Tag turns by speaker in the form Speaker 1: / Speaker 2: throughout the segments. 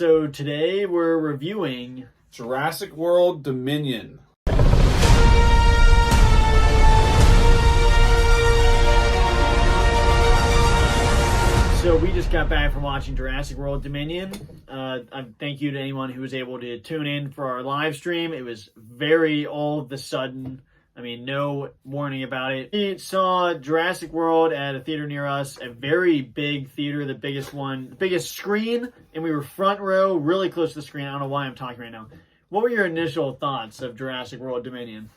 Speaker 1: So today we're reviewing
Speaker 2: Jurassic World Dominion.
Speaker 1: So we just got back from watching Jurassic World Dominion. Thank you to anyone who was able to tune in for our live stream. It was very all of a sudden. I mean, no warning about it. We saw Jurassic World at a theater near us, a very big theater, the biggest one, the biggest screen, and we were front row, really close to the screen. I don't know why I'm talking right now. What were your initial thoughts of Jurassic World Dominion?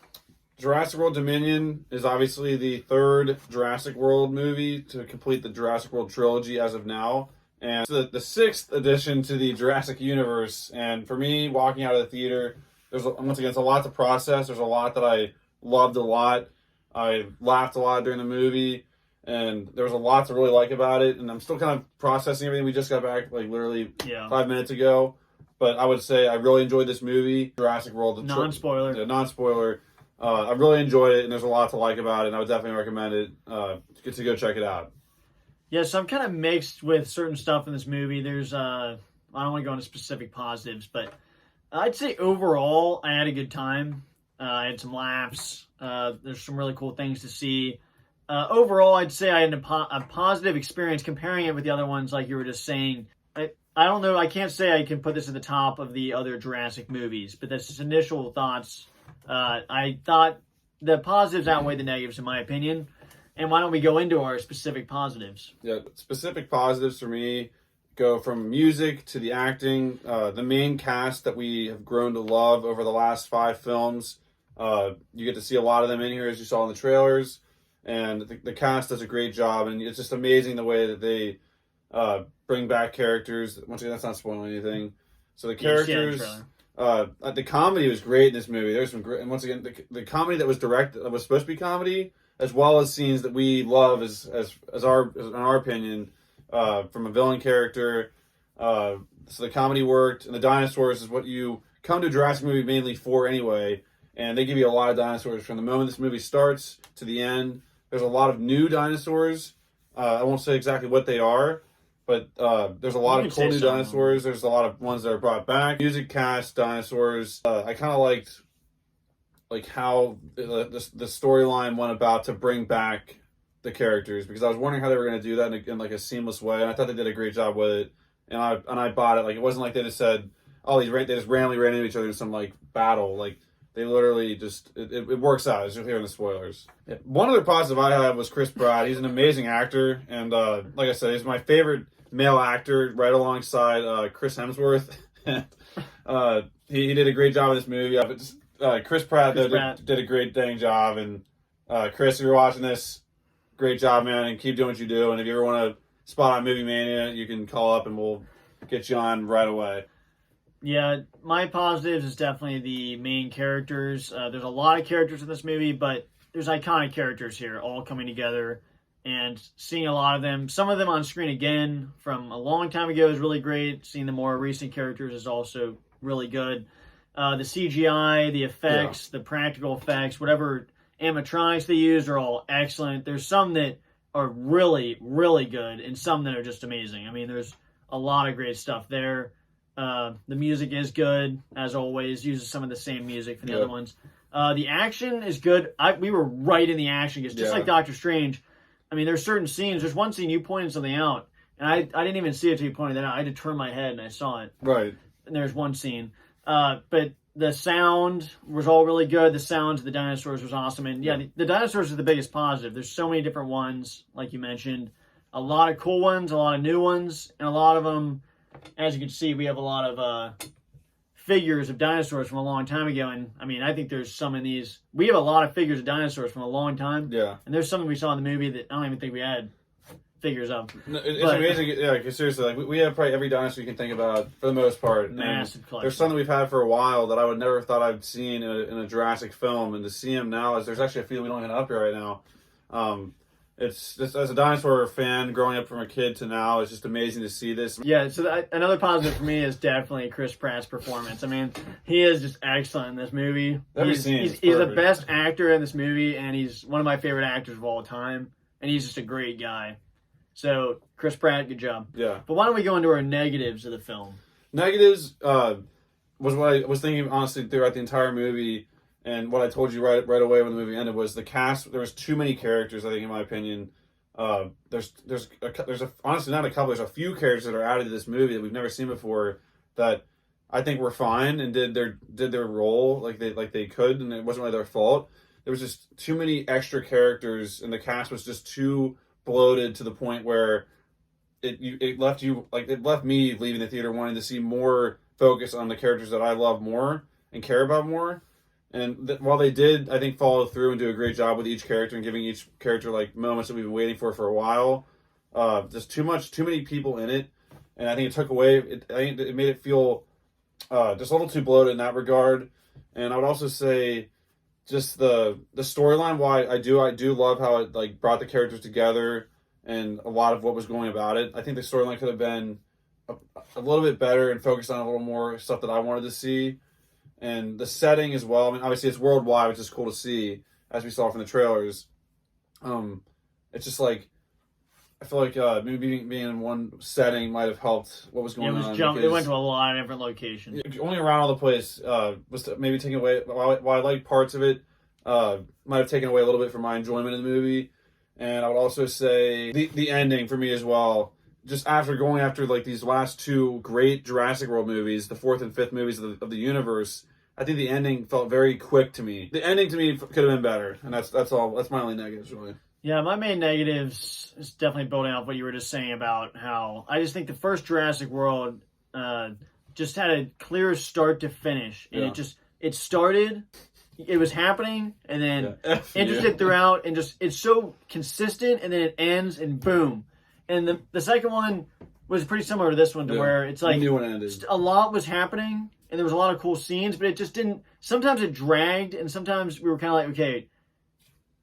Speaker 2: Jurassic World Dominion is obviously the third Jurassic World movie to complete the Jurassic World trilogy as of now. And it's the sixth addition to the Jurassic universe. And for me, walking out of the theater, once again, it's a lot to process. There's a lot that I loved a lot. I laughed a lot during the movie. And there was a lot to really like about it. And I'm still kind of processing everything. We just got back like literally 5 minutes ago. But I would say I really enjoyed this movie. Jurassic World.
Speaker 1: Non-spoiler.
Speaker 2: Non-spoiler. I really enjoyed it, and there's a lot to like about it, and I would definitely recommend it to go check it out.
Speaker 1: Yeah, so I'm kind of mixed with certain stuff in this movie. There's, I don't want to go into specific positives, but I'd say overall I had a good time. I had some laughs. There's some really cool things to see. Overall, I'd say I had a positive experience comparing it with the other ones, like you were just saying. I don't know, I can't say I can put this at the top of the other Jurassic movies, but that's just initial thoughts. I thought the positives outweigh the negatives, in my opinion. And why don't we go into our specific positives?
Speaker 2: Yeah, specific positives for me go from music to the acting, the main cast that we have grown to love over the last 5 films. You get to see a lot of them in here, as you saw in the trailers. And the cast does a great job. And it's just amazing the way that they bring back characters. Once again, that's not spoiling anything. So the characters... the comedy was great in this movie. There's some great, and once again, the comedy that was supposed to be comedy, as well as scenes that we love in our opinion, from a villain character. So the comedy worked, and the dinosaurs is what you come to a Jurassic movie mainly for anyway. And they give you a lot of dinosaurs from the moment this movie starts to the end. There's a lot of new dinosaurs. I won't say exactly what they are. But there's a lot of cool new dinosaurs. There's a lot of ones that are brought back. Music, cast, dinosaurs. I kind of liked how the storyline went about to bring back the characters, because I was wondering how they were going to do that in like a seamless way, and I thought they did a great job with it. And I bought it. Like, it wasn't like they just said, "Oh, they just randomly ran into each other in some like battle." Like, they literally just it works out, as you'll hear in the spoilers. Yeah. One other positive I had was Chris Pratt. He's an amazing actor, and like I said, he's my favorite male actor, right alongside Chris Hemsworth. He did a great job in this movie. Chris Pratt did a great dang job. And Chris, if you're watching this, great job, man, and keep doing what you do. And if you ever want to spot on Movie Mania, you can call up and we'll get you on right away.
Speaker 1: Yeah, my positives is definitely the main characters. There's a lot of characters in this movie, but there's iconic characters here all coming together. And seeing a lot of them, some of them on screen again from a long time ago is really great. Seeing the more recent characters is also really good. The CGI, the effects, the practical effects, whatever animatronics they use are all excellent. There's some that are really, really good and some that are just amazing. I mean, there's a lot of great stuff there. The music is good, as always. Uses some of the same music for the other ones. The action is good. We were right in the action, because just like Doctor Strange, I mean, there's certain scenes. There's one scene you pointed something out, and I didn't even see it until you pointed that out. I had to turn my head, and I saw it.
Speaker 2: Right.
Speaker 1: And there's one scene. But the sound was all really good. The sounds of the dinosaurs was awesome. And, the dinosaurs are the biggest positive. There's so many different ones, like you mentioned. A lot of cool ones, a lot of new ones, and a lot of them, as you can see, we have a lot of figures of dinosaurs from a long time ago, and I mean, I think there's some in these. We have a lot of figures of dinosaurs from a long time. Yeah. And there's some we saw in the movie that I don't even think we had figures of.
Speaker 2: No, it's amazing. Yeah, because seriously, like we have probably every dinosaur you can think about for the most part.
Speaker 1: Massive collection.
Speaker 2: There's some that we've had for a while that I would never have thought I'd seen in a Jurassic film, and to see them now, there's actually a few we don't even have up here right now. It's just, as a dinosaur fan, growing up from a kid to now, it's just amazing to see this.
Speaker 1: Yeah, so another positive for me is definitely Chris Pratt's performance. I mean, he is just excellent in this movie. He's the best actor in this movie, and he's one of my favorite actors of all time, and he's just a great guy. So, Chris Pratt, good job.
Speaker 2: Yeah.
Speaker 1: But why don't we go into our negatives of the film?
Speaker 2: Negatives was what I was thinking honestly throughout the entire movie, and what I told you right away when the movie ended was the cast. There was too many characters, I think, in my opinion. There's honestly not a couple. There's a few characters that are added to this movie that we've never seen before that I think were fine and did their role like they could, and it wasn't really their fault. There was just too many extra characters, and the cast was just too bloated to the point where it left me leaving the theater wanting to see more focus on the characters that I love more and care about more. And while they did, I think, follow through and do a great job with each character and giving each character like moments that we've been waiting for a while, just too many people in it, and I think it took away. I think it made it feel just a little too bloated in that regard. And I would also say, just the storyline. Why I do love how it like brought the characters together and a lot of what was going about it. I think the storyline could have been a little bit better and focused on a little more stuff that I wanted to see. And the setting as well. I mean, obviously it's worldwide, which is cool to see, as we saw from the trailers. It's just like I feel like maybe being in one setting might have helped what was going on.
Speaker 1: They went to a lot of different locations.
Speaker 2: Only around all the place was maybe taking away. While I like parts of it, might have taken away a little bit from my enjoyment of the movie. And I would also say the ending for me as well. Just after going after like these last two great Jurassic World movies, the fourth and fifth movies of the universe, I think the ending felt very quick to me. The ending to me could have been better, and that's all. That's my only negatives, really.
Speaker 1: Yeah, my main negatives is definitely building off what you were just saying about how I just think the first Jurassic World just had a clear start to finish, and it started, it was happening, and then interested throughout, and just it's so consistent, and then it ends, and boom. And the second one was pretty similar to this one, to where it's like a lot was happening, and there was a lot of cool scenes, but it just didn't. Sometimes it dragged, and sometimes we were kind of like, okay,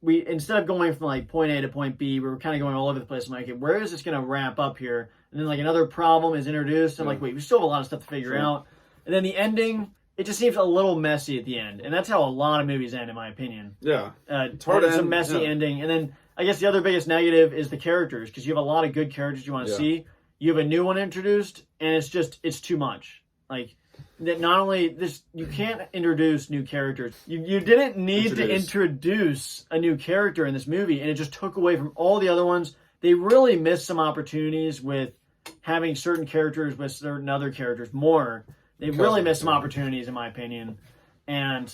Speaker 1: we instead of going from like point A to point B, we were kind of going all over the place. I'm like, okay, where is this going to wrap up here? And then like another problem is introduced. I'm like, wait, we still have a lot of stuff to figure out. And then the ending, it just seems a little messy at the end, and that's how a lot of movies end, in my opinion.
Speaker 2: Yeah,
Speaker 1: it's hard. It's a messy ending, and then I guess the other biggest negative is the characters, because you have a lot of good characters you want to see. You have a new one introduced, and it's too much. Like that. Not only this, you can't introduce new characters. You didn't need to introduce a new character in this movie, and it just took away from all the other ones. They really missed some opportunities with having certain characters with certain other characters more. They really missed some opportunities, in my opinion. And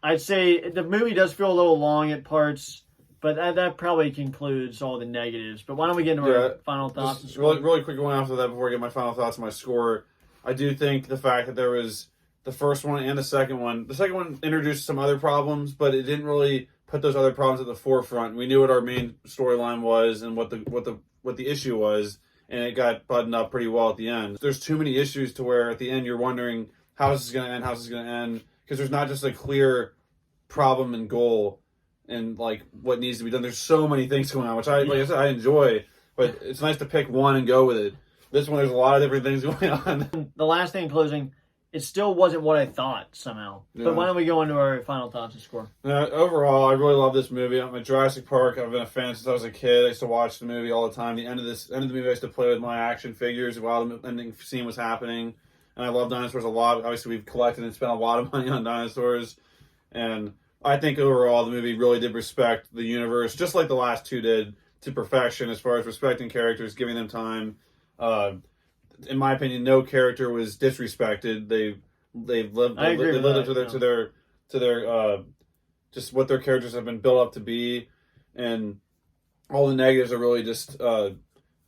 Speaker 1: I'd say the movie does feel a little long at parts, but that probably concludes all the negatives. But why don't we get into our final thoughts?
Speaker 2: Just really quick going after that before I get my final thoughts and my score. I do think the fact that there was the first one and the second one. The second one introduced some other problems, but it didn't really put those other problems at the forefront. We knew what our main storyline was and what the issue was, and it got buttoned up pretty well at the end. There's too many issues to where at the end you're wondering how is this going to end, how's this going to end, because there's not just a clear problem and goal and like what needs to be done. There's so many things going on, which like I said, I enjoy, but it's nice to pick one and go with it. This one, there's a lot of different things going on.
Speaker 1: The last thing in closing, it still wasn't what I thought somehow. Yeah. But why don't we go into our final thoughts and score?
Speaker 2: Overall, I really love this movie. I'm at Jurassic Park. I've been a fan since I was a kid. I used to watch the movie all the time. The end of the movie, I used to play with my action figures while the ending scene was happening. And I love dinosaurs a lot. Obviously, we've collected and spent a lot of money on dinosaurs. And I think overall, the movie really did respect the universe, just like the last two did, to perfection as far as respecting characters, giving them time. In my opinion, no character was disrespected. They lived up to their just what their characters have been built up to be, and all the negatives are really just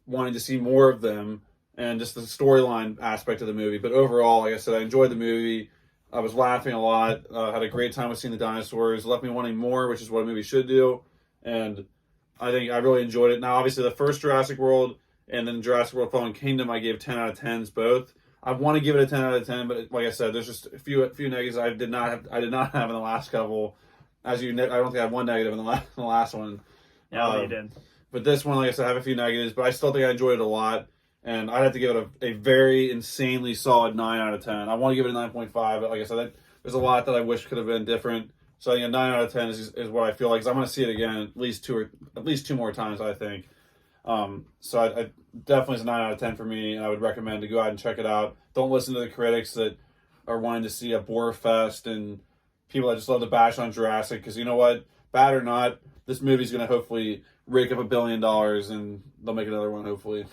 Speaker 2: wanting to see more of them and just the storyline aspect of the movie. But overall, like I said, I enjoyed the movie. I was laughing a lot. Had a great time with seeing the dinosaurs. Left me wanting more, which is what a movie should do. And I think I really enjoyed it. Now, obviously, the first Jurassic World and then Jurassic World Fallen Kingdom, I gave 10 out of 10s both. I want to give it a 10 out of 10, but like I said, there's just a few negatives I did not have in the last couple. I don't think I had one negative in the last one.
Speaker 1: Yeah, you did.
Speaker 2: But this one, like I said, I have a few negatives, but I still think I enjoyed it a lot. And I'd have to give it a very insanely solid 9 out of 10. I want to give it a 9.5, but like I said, there's a lot that I wish could have been different. So I think a 9 out of 10 is what I feel like, because I'm going to see it again at least two more times, I think. So I definitely is a 9 out of 10 for me, and I would recommend to go out and check it out. Don't listen to the critics that are wanting to see a bore fest and people that just love to bash on Jurassic, because you know what? Bad or not, this movie's going to hopefully rake up $1 billion and they'll make another one, hopefully.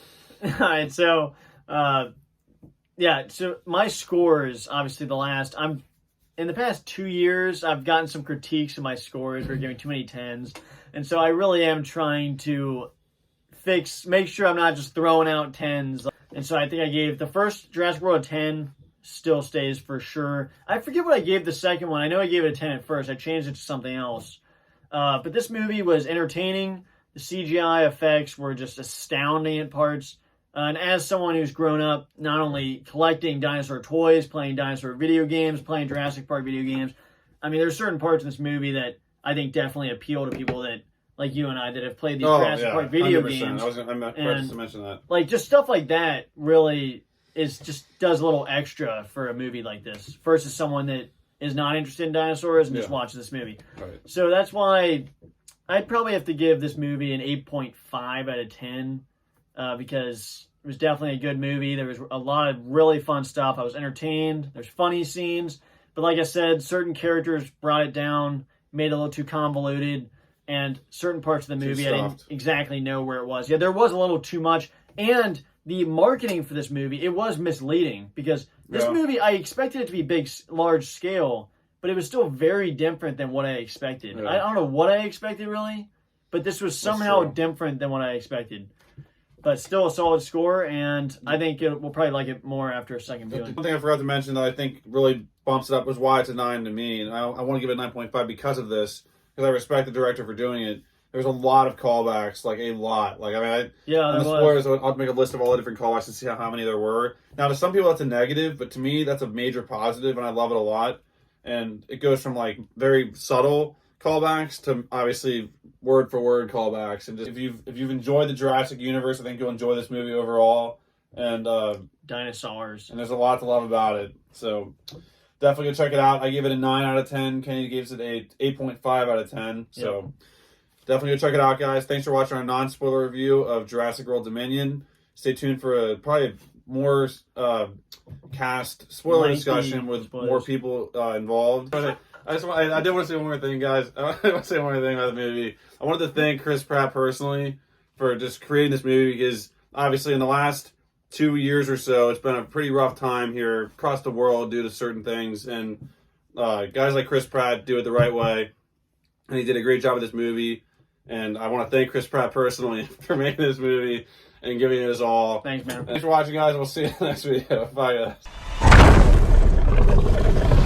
Speaker 1: All right, so so my scores, obviously in the past 2 years, I've gotten some critiques of my scores for giving too many 10s, and so I really am trying to make sure I'm not just throwing out 10s. And so I think I gave the first Jurassic World a 10, still stays for sure. I forget what I gave the second one. I know I gave it a 10 at first. I changed it to something else. But this movie was entertaining. The CGI effects were just astounding at parts. And as someone who's grown up not only collecting dinosaur toys, playing dinosaur video games, playing Jurassic Park video games, I mean, there's certain parts in this movie that I think definitely appeal to people that, like you and I, that have played these Jurassic Park video
Speaker 2: 100%.
Speaker 1: games.
Speaker 2: I'm about to mention that.
Speaker 1: Like, just stuff like that really does a little extra for a movie like this versus someone that is not interested in dinosaurs and just watches this movie.
Speaker 2: Right.
Speaker 1: So that's why I'd probably have to give this movie an 8.5 out of 10 because it was definitely a good movie. There was a lot of really fun stuff. I was entertained. There's funny scenes. But like I said, certain characters brought it down, made it a little too convoluted, and certain parts of the movie I didn't exactly know where it was. Yeah, there was a little too much. And the marketing for this movie, it was misleading because this movie, I expected it to be big, large scale, but it was still very different than what I expected.
Speaker 2: Yeah.
Speaker 1: I don't know what I expected really, but this was somehow different than what I expected. But still a solid score, and I think we'll probably like it more after a second viewing.
Speaker 2: One thing I forgot to mention that I think really bumps it up was why it's a 9 to me, and I want to give it a 9.5 because of this, because I respect the director for doing it. There's a lot of callbacks, like a lot. Like, I mean, on the spoilers, I'll make a list of all the different callbacks and see how many there were. Now, to some people, that's a negative, but to me, that's a major positive, and I love it a lot. And it goes from, like, very subtle callbacks to, obviously, word-for-word callbacks. And just, if you've enjoyed the Jurassic universe, I think you'll enjoy this movie overall. And
Speaker 1: dinosaurs.
Speaker 2: And there's a lot to love about it. So definitely go check it out. I gave it a 9 out of 10. Kenny gave it an 8.5 out of 10. So definitely go check it out, guys. Thanks for watching our non-spoiler review of Jurassic World Dominion. Stay tuned for probably more cast spoiler discussion with more people involved. I did want to say one more thing, guys. I want to say one more thing about the movie. I wanted to thank Chris Pratt personally for just creating this movie because obviously in the last 2 years or so, it's been a pretty rough time here across the world due to certain things. And guys like Chris Pratt do it the right way. And he did a great job with this movie. And I want to thank Chris Pratt personally for making this movie and giving it his all.
Speaker 1: Thanks, man.
Speaker 2: Thanks for watching, guys. We'll see you in the next video. Bye, guys.